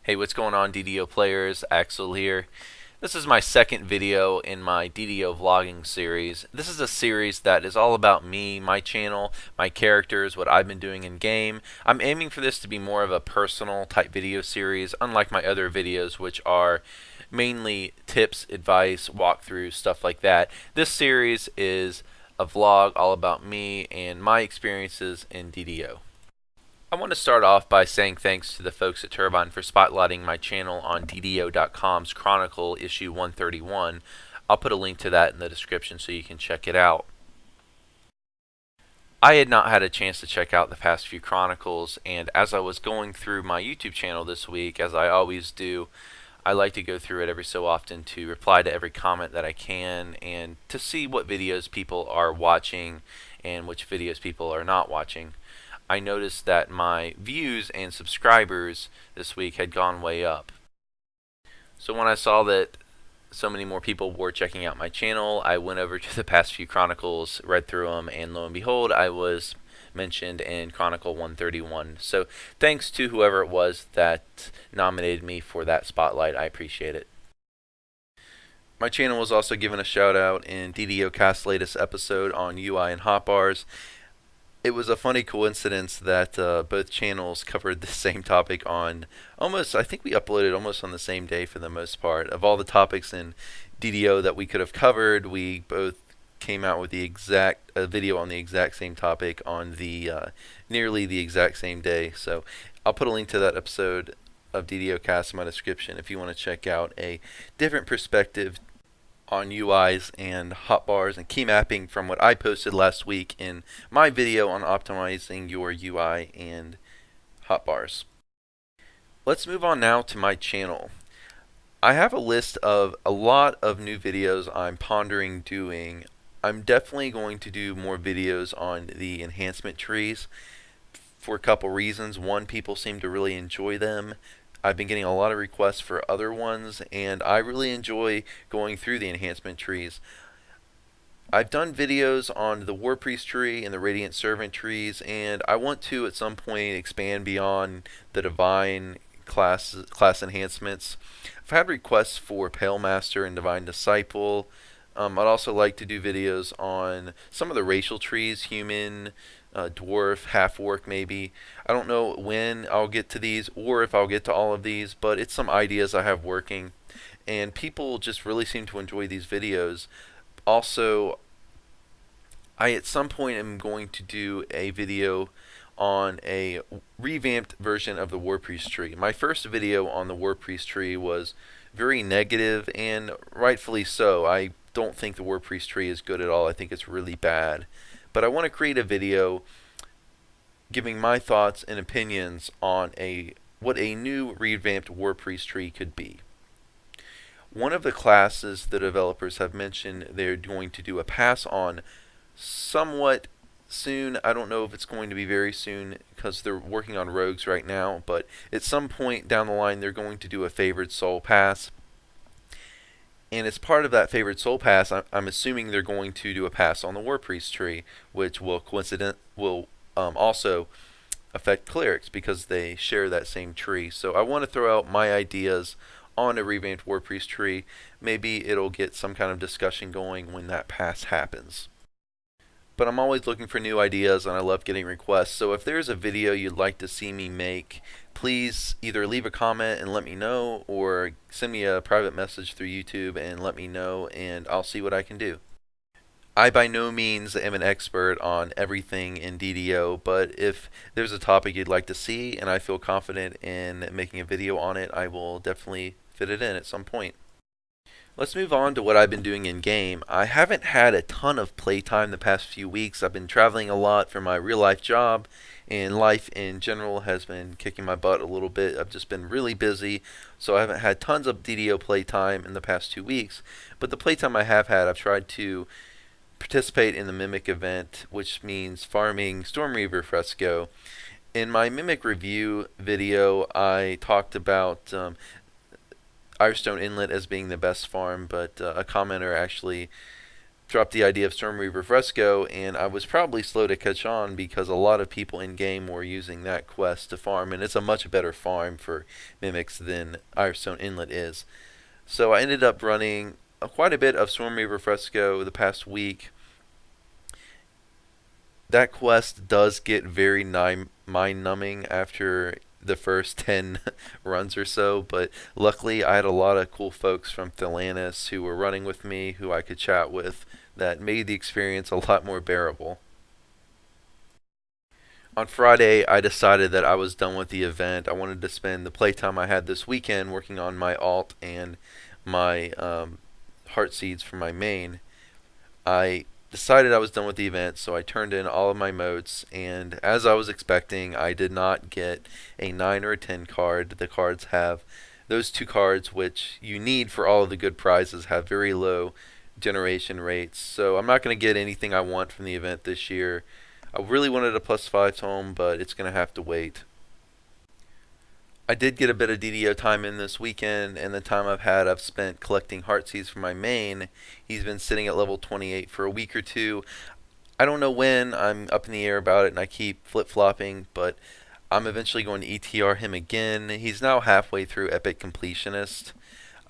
Hey, what's going on, DDO players? Axel here. This is my second video in my DDO vlogging series. This is a series that is all about me, my channel, my characters, what I've been doing in game. I'm aiming for this to be more of a personal type video series, unlike my other videos, which are mainly tips, advice, walkthroughs, stuff like that. This series is a vlog all about me and my experiences in DDO. I want to start off by saying thanks to the folks at Turbine for spotlighting my channel on DDO.com's Chronicle issue 131. I'll put a link to that in the description so you can check it out. I had not had a chance to check out the past few Chronicles, and as I was going through my YouTube channel this week, as I always do, I like to go through it every so often to reply to every comment that I can and to see what videos people are watching and which videos people are not watching. I noticed that my views and subscribers this week had gone way up. So when I saw that so many more people were checking out my channel, I went over to the past few Chronicles, read through them, and lo and behold, I was mentioned in Chronicle 131. So thanks to whoever it was that nominated me for that spotlight. I appreciate it. My channel was also given a shout out in DDO Cast's latest episode on UI and hotbars. It was a funny coincidence that both channels covered the same topic on almost, I think we uploaded almost on the same day for the most part. Of all the topics in DDO that we could have covered, we both came out with the exact video on the exact same topic on the nearly the exact same day. So I'll put a link to that episode of DDO Cast in my description if you want to check out a different perspective on UIs and hotbars and key mapping from what I posted last week in my video on optimizing your UI and hotbars. Let's move on now to my channel. I have a list of a lot of new videos I'm pondering doing. I'm definitely going to do more videos on the enhancement trees for a couple reasons. One, people seem to really enjoy them. I've been getting a lot of requests for other ones, and I really enjoy going through the enhancement trees. I've done videos on the War Priest tree and the Radiant Servant trees, and I want to at some point expand beyond the Divine class enhancements. I've had requests for Pale Master and Divine Disciple. I'd also like to do videos on some of the racial trees, human, dwarf, half-orc maybe. I don't know when I'll get to these or if I'll get to all of these, but it's some ideas I have working. And people just really seem to enjoy these videos. Also, I at some point am going to do a video on a revamped version of the War Priest tree. My first video on the War Priest tree was very negative, and rightfully so. I don't think the War Priest tree is good at all. I think it's really bad. But I want to create a video giving my thoughts and opinions on what a new revamped War Priest tree could be. One of the classes the developers have mentioned they're going to do a pass on somewhat soon. I don't know if it's going to be very soon because they're working on rogues right now, but at some point down the line they're going to do a favored soul pass. And as part of that favored soul pass, I'm assuming they're going to do a pass on the War Priest tree, which will also affect clerics because they share that same tree. So I want to throw out my ideas on a revamped War Priest tree. Maybe it'll get some kind of discussion going when that pass happens. But I'm always looking for new ideas, and I love getting requests. So if there's a video you'd like to see me make, please either leave a comment and let me know, or send me a private message through YouTube and let me know, and I'll see what I can do. I by no means am an expert on everything in DDO, but if there's a topic you'd like to see and I feel confident in making a video on it, I will definitely fit it in at some point. Let's move on to what I've been doing in game. I haven't had a ton of playtime the past few weeks. I've been traveling a lot for my real life job, and life in general has been kicking my butt a little bit. I've just been really busy, so I haven't had tons of DDO playtime in the past 2 weeks. But the playtime I have had, I've tried to participate in the Mimic event, which means farming Storm Reaver Fresco. In my Mimic review video, I talked about Irestone Inlet as being the best farm, but a commenter actually dropped the idea of Storm Reaver Fresco, and I was probably slow to catch on because a lot of people in game were using that quest to farm, and it's a much better farm for mimics than Irestone Inlet is. So I ended up running quite a bit of Storm Reaver Fresco the past week. That quest does get very mind numbing after the first 10 runs or so, but luckily I had a lot of cool folks from Thelanis who were running with me who I could chat with that made the experience a lot more bearable. On Friday, I decided that I was done with the event. I wanted to spend the playtime I had this weekend working on my alt and my heart seeds for my main. I decided I was done with the event, so I turned in all of my motes, and as I was expecting, I did not get a 9 or a 10 card. The cards have those two cards, which you need for all of the good prizes, have very low generation rates, so I'm not going to get anything I want from the event this year. I really wanted a +5 tome, but it's going to have to wait. I did get a bit of DDO time in this weekend, and the time I've spent collecting Heartseeds for my main. He's been sitting at level 28 for a week or two. I don't know when. I'm up in the air about it, and I keep flip-flopping, but I'm eventually going to ETR him again. He's now halfway through Epic Completionist.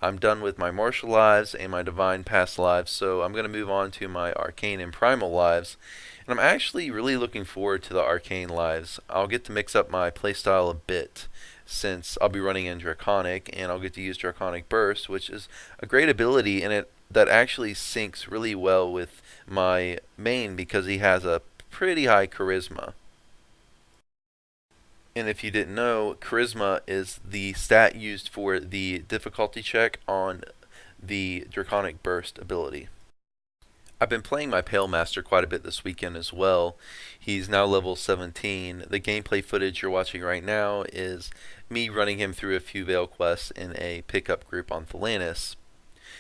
I'm done with my Martial Lives and my Divine Past Lives, so I'm going to move on to my Arcane and Primal Lives. And I'm actually really looking forward to the Arcane Lives. I'll get to mix up my playstyle a bit, since I'll be running in Draconic, and I'll get to use Draconic Burst, which is a great ability in it that actually syncs really well with my main because he has a pretty high charisma. And if you didn't know, charisma is the stat used for the difficulty check on the Draconic Burst ability. I've been playing my Pale Master quite a bit this weekend as well. He's now level 17. The gameplay footage you're watching right now is me running him through a few Veil quests in a pickup group on Thelanis.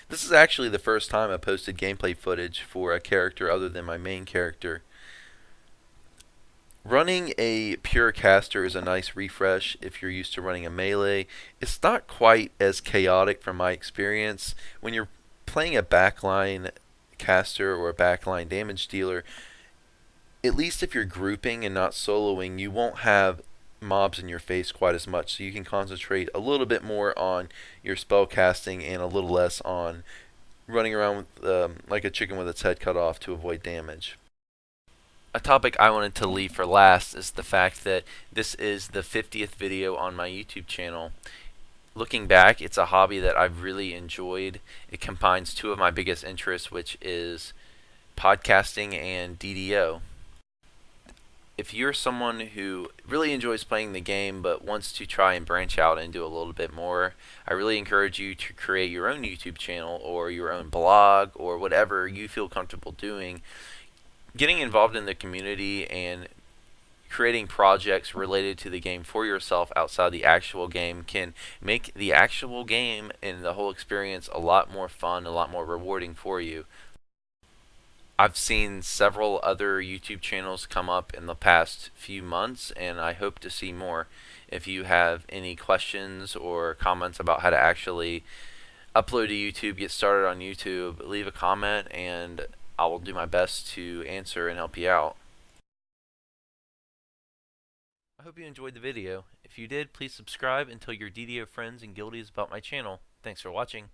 This is actually the first time I posted gameplay footage for a character other than my main character. Running a pure caster is a nice refresh if you're used to running a melee. It's not quite as chaotic from my experience. When you're playing a backline caster or a backline damage dealer, at least if you're grouping and not soloing, you won't have mobs in your face quite as much, so you can concentrate a little bit more on your spell casting and a little less on running around with, like a chicken with its head cut off to avoid damage. A topic I wanted to leave for last is the fact that this is the 50th video on my YouTube channel. Looking back, it's a hobby that I've really enjoyed. It combines two of my biggest interests, which is podcasting and DDO. If you're someone who really enjoys playing the game but wants to try and branch out and do a little bit more, I really encourage you to create your own YouTube channel or your own blog or whatever you feel comfortable doing. Getting involved in the community and creating projects related to the game for yourself outside the actual game can make the actual game and the whole experience a lot more fun, a lot more rewarding for you. I've seen several other YouTube channels come up in the past few months, and I hope to see more. If you have any questions or comments about how to actually upload to YouTube, get started on YouTube, leave a comment, and I will do my best to answer and help you out. I hope you enjoyed the video. If you did, please subscribe and tell your DDO friends and guildies about my channel. Thanks for watching.